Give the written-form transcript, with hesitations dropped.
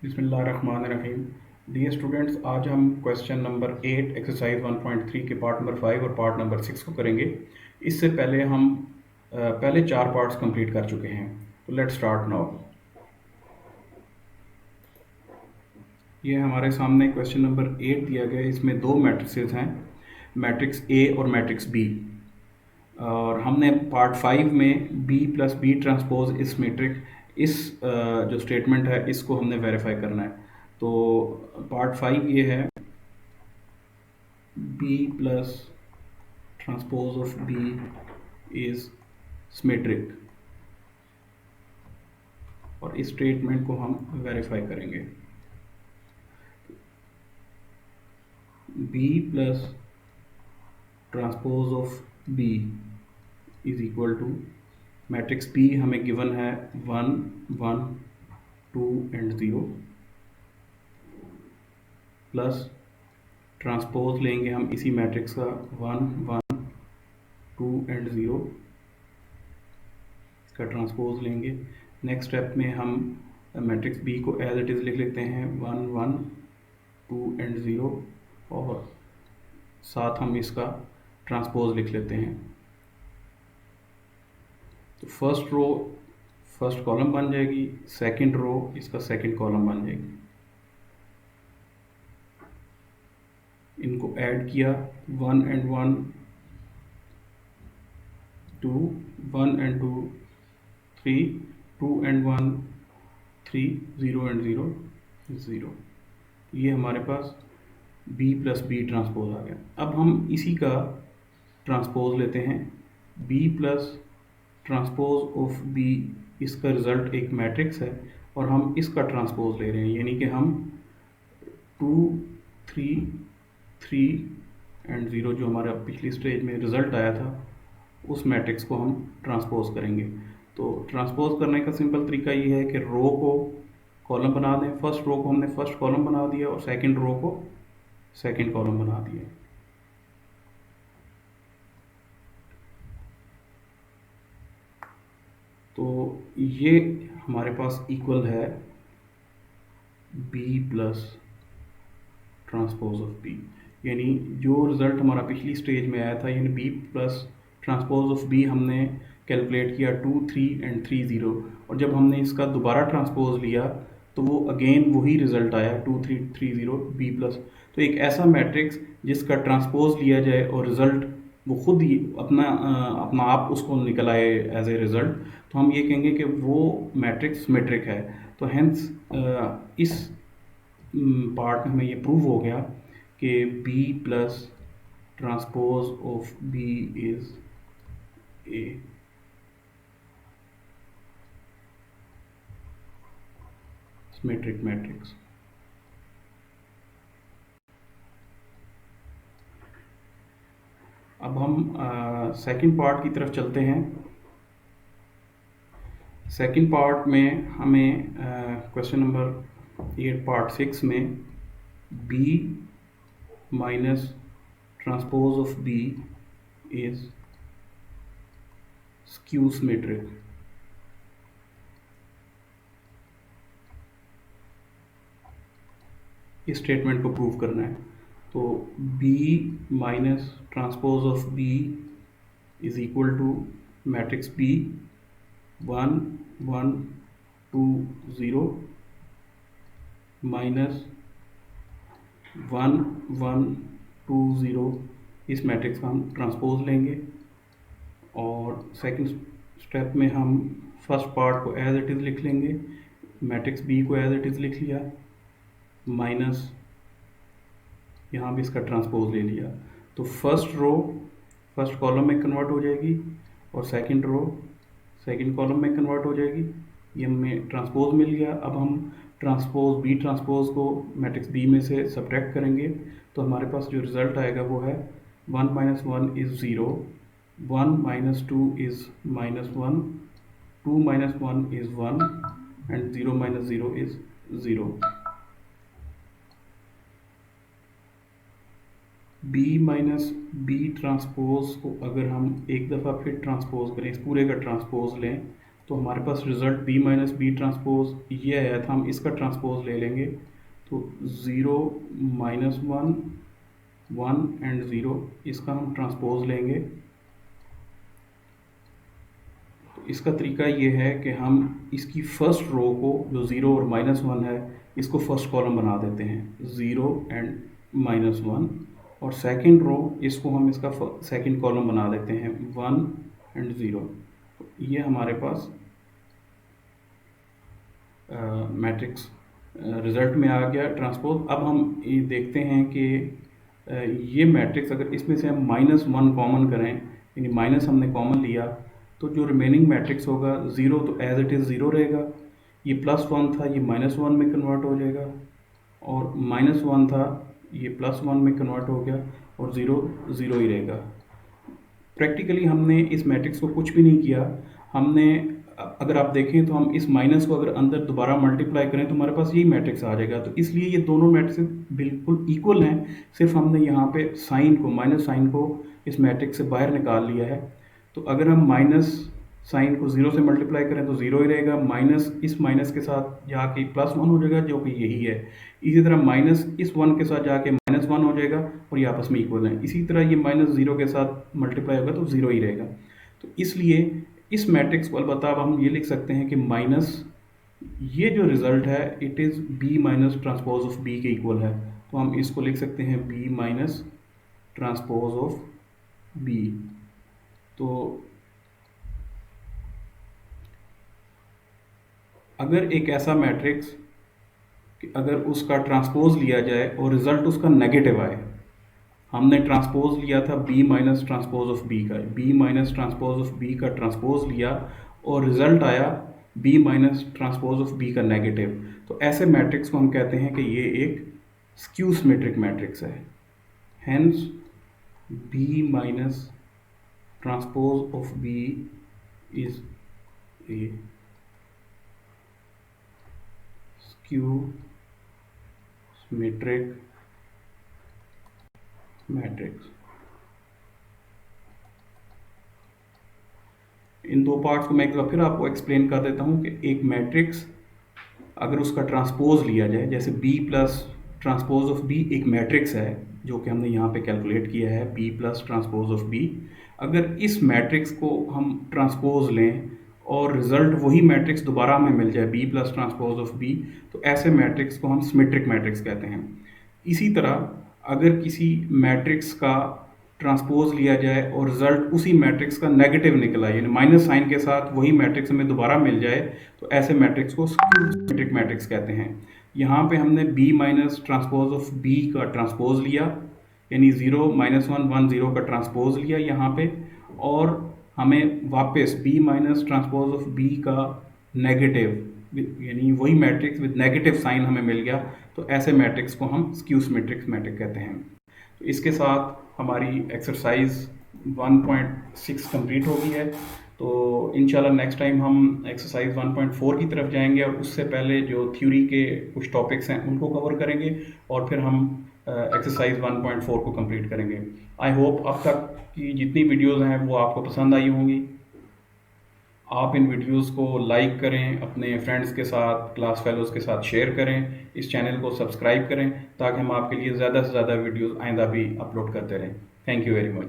बिस्मिल्लाहिर्रहमानिर्रहीम। Dear students, आज हम क्वेश्चन नंबर 8 एक्सरसाइज 1.3 के पार्ट नंबर 5 और पार्ट नंबर 6 को करेंगे। इससे पहले हम पहले 4 पार्ट्स कंप्लीट कर चुके हैं। तो लेट्स स्टार्ट नाउ। ये हमारे सामने क्वेश्चन नंबर 8 दिया गया है। इसमें दो मैट्रिसेस हैं, मैट्रिक्स ए और मैट्रिक्स बी। और हमने पार्ट 5 में बी प्लस बी ट्रांसपोज इस मैट्रिक इस जो स्टेटमेंट है इसको हमने वेरीफाई करना है। तो पार्ट 5 ये है, B plus transpose of B is symmetric, और इस स्टेटमेंट को हम वेरीफाई करेंगे। B plus transpose of B is equal to matrix B हमें गिवन है 1 1 2 एंड 0 प्लस ट्रांसपोज लेंगे हम इसी मैट्रिक्स का 1 1 2 एंड 0 इसका ट्रांसपोज लेंगे। नेक्स्ट स्टेप में हम मैट्रिक्स बी को एज इट इज़ लिख लेते हैं 1 1 2 एंड 0, और साथ हम इसका ट्रांसपोज लिख लेते हैं। तो फर्स्ट रो फर्स्ट कॉलम बन जाएगी, सेकंड रो इसका सेकंड कॉलम बन जाएगी। इनको ऐड किया 1 एंड 1 2 1 एंड 2 3 2 एंड 1 3 0 एंड 0 0। ये हमारे पास b प्लस बी ट्रांसपोज आ गया। अब हम इसी का ट्रांसपोज लेते हैं, b plus transpose of b, इसका रिजल्ट एक मैट्रिक्स है और हम इसका ट्रांसपोज ले रहे हैं, यानी कि हम 2 3 3 एंड 0 जो हमारा पिछली स्टेज में रिजल्ट आया था उस मैट्रिक्स को हम ट्रांसपोज करेंगे। तो ट्रांसपोज करने का सिंपल तरीका ये है कि रो को कॉलम बना दें। फर्स्ट रो को हमने फर्स्ट कॉलम बना दिया और सेकंड रो को सेकंड कॉलम बना दिया। तो ये हमारे पास इक्वल है b plus transpose of b, यानी जो रिज़ल्ट हमारा पिछली स्टेज में आया था, यानी b plus transpose of b हमने कैलकुलेट किया 2 3 एंड 3 0, और जब हमने इसका दोबारा ट्रांसपोज लिया तो वो अगेन वही रिज़ल्ट आया 2 3 3 0 b प्लस। तो एक ऐसा मैट्रिक्स जिसका ट्रांसपोज लिया जाए और रिज़ल्ट वो खुद ही अपना आप उसको निकल आए एज ए रिज़ल्ट, तो हम ये कहेंगे कि वो मैट्रिक्स सिमेट्रिक है। तो हेंस इस पार्ट में हमें ये प्रूव हो गया कि b plus transpose of b is a symmetric matrix. अब हम सेकंड पार्ट की तरफ चलते हैं। सेकंड पार्ट में हमें क्वेश्चन नंबर 8 पार्ट 6 में b minus transpose of b is skew symmetric. इस स्टेटमेंट को प्रूव करना है। तो b minus transpose of b is equal to matrix b 1 1 2 0 minus 1 1 2 0, इस मैट्रिक्स का हम ट्रांसपोज लेंगे। और सेकंड स्टेप में हम फर्स्ट पार्ट को एज इट इज़ लिख लेंगे, मैट्रिक्स b को एज इट इज़ लिख लिया, माइनस यहाँ भी इसका ट्रांसपोज ले लिया। तो फर्स्ट रो फर्स्ट कॉलम में कन्वर्ट हो जाएगी और सेकंड रो सेकंड कॉलम में कन्वर्ट हो जाएगी। ये हमें ट्रांसपोज मिल गया। अब हम ट्रांसपोज बी ट्रांसपोज को मैट्रिक्स बी में से सब्ट्रैक्ट करेंगे, तो हमारे पास जो रिज़ल्ट आएगा वो है 1 minus 1 is 0, 1 minus 2 is minus 1, 2 minus 1 is 1 and 0 minus 0 is 0। b minus B transpose को अगर हम एक दफ़ा फिर ट्रांसपोज करें, इस पूरे का ट्रांसपोज लें, तो हमारे पास result B minus B transpose ये आया था, हम इसका ट्रांसपोज ले लेंगे। तो 0 माइनस 1 1 एंड 0 इसका हम ट्रांसपोज लेंगे। तो इसका तरीका ये है कि हम इसकी फर्स्ट रो को जो 0 और -1 है इसको फर्स्ट कॉलम बना देते हैं, 0 एंड -1, और सेकंड रो इसको हम इसका सेकंड कॉलम बना देते हैं, 1 एंड 0। ये हमारे पास मैट्रिक्स रिज़ल्ट में आ गया ट्रांसपोज। अब हम ये देखते हैं कि ये मैट्रिक्स अगर इसमें से हम -1 कॉमन करें, यानी माइनस हमने कॉमन लिया, तो जो रिमेनिंग मैट्रिक्स होगा 0 तो एज इट इज़ 0 रहेगा, ये +1 था ये -1 में कन्वर्ट हो जाएगा, और -1 था ये +1 में कन्वर्ट हो गया, और 0 0 ही रहेगा। प्रैक्टिकली हमने इस मैट्रिक्स को कुछ भी नहीं किया, हमने अगर आप देखें तो हम इस माइनस को अगर अंदर दोबारा मल्टीप्लाई करें तो हमारे पास यही मैट्रिक्स आ जाएगा। तो इसलिए ये दोनों मैट्रिक्स बिल्कुल इक्वल हैं, सिर्फ हमने यहाँ पे साइन को, माइनस साइन को इस मैट्रिक्स से बाहर निकाल लिया है। तो अगर हम माइनस साइन को 0 से मल्टीप्लाई करें तो 0 ही रहेगा, माइनस इस माइनस के साथ जाके +1 हो जाएगा जो कि यही है। इसी तरह माइनस इस 1 के साथ जाके -1 हो जाएगा और ये आपस में इक्वल हैं। इसी तरह ये -0 के साथ मल्टीप्लाई होगा तो 0 ही रहेगा। तो इसलिए इस मैट्रिक्स को अलबत्ता अब हम ये लिख सकते हैं कि माइनस ये जो रिज़ल्ट है it is B minus transpose of B के इक्वल है। तो हम इसको लिख सकते हैं B minus transpose of B. तो अगर एक ऐसा मैट्रिक्स अगर उसका ट्रांसपोज लिया जाए और रिज़ल्ट उसका नेगेटिव आए, हमने ट्रांसपोज लिया था B minus transpose of B का, B minus transpose of B का ट्रांसपोज लिया और रिजल्ट आया B minus transpose of B का नेगेटिव, तो ऐसे मैट्रिक्स को हम कहते हैं कि ये एक स्क्यू सिमेट्रिक मैट्रिक्स है। Hence B minus transpose of B is a skew symmetric matrix. इन दो पार्ट्स को मैं एक बार फिर आपको एक्सप्लेन कर देता हूँ कि एक मैट्रिक्स अगर उसका ट्रांसपोज लिया जाए, जैसे B plus transpose of B एक मैट्रिक्स है जो कि हमने यहाँ पे कैलकुलेट किया है, B plus transpose of B. अगर इस मैट्रिक्स को हम ट्रांसपोज लें और रिजल्ट वही मैट्रिक्स दोबारा हमें मिल जाए B plus transpose of B, तो ऐसे मैट्रिक्स को हम सिमेट्रिक मैट्रिक्स कहते हैं। इसी तरह अगर किसी मैट्रिक्स का ट्रांसपोज लिया जाए और रिजल्ट उसी मैट्रिक्स का नेगेटिव निकला, यानी माइनस साइन के साथ वही मैट्रिक्स हमें दोबारा मिल जाए, तो ऐसे मैट्रिक्स को स्क्यू सिमेट्रिक मैट्रिक्स कहते हैं। यहाँ पे हमने B minus transpose of B का ट्रांसपोज लिया, यानी 0 -1 1 0 का ट्रांसपोज लिया यहाँ पे, और हमें वापस B minus transpose of B का नेगेटिव यानी वही मैट्रिक्स विद नेगेटिव साइन हमें मिल गया, तो ऐसे मैट्रिक्स को हम स्क्यू सिमेट्रिक मैट्रिक्स कहते हैं। तो इसके साथ हमारी एक्सरसाइज 1.6 कंप्लीट हो गई है। तो इंशाल्लाह नेक्स्ट टाइम हम एक्सरसाइज 1.4 की तरफ जाएंगे और उससे पहले जो थ्योरी के कुछ टॉपिक्स हैं उनको कवर करेंगे और फिर हम एक्सरसाइज 1.4 को कंप्लीट करेंगे। आई होप अब तक की जितनी वीडियोज़ हैं वो आपको पसंद आई होंगी। आप इन वीडियोस को लाइक करें, अपने फ्रेंड्स के साथ, क्लास फेलोज़ के साथ शेयर करें, इस चैनल को सब्सक्राइब करें ताकि हम आपके लिए ज़्यादा से ज़्यादा वीडियोस आइंदा भी अपलोड करते रहें। Thank you very much.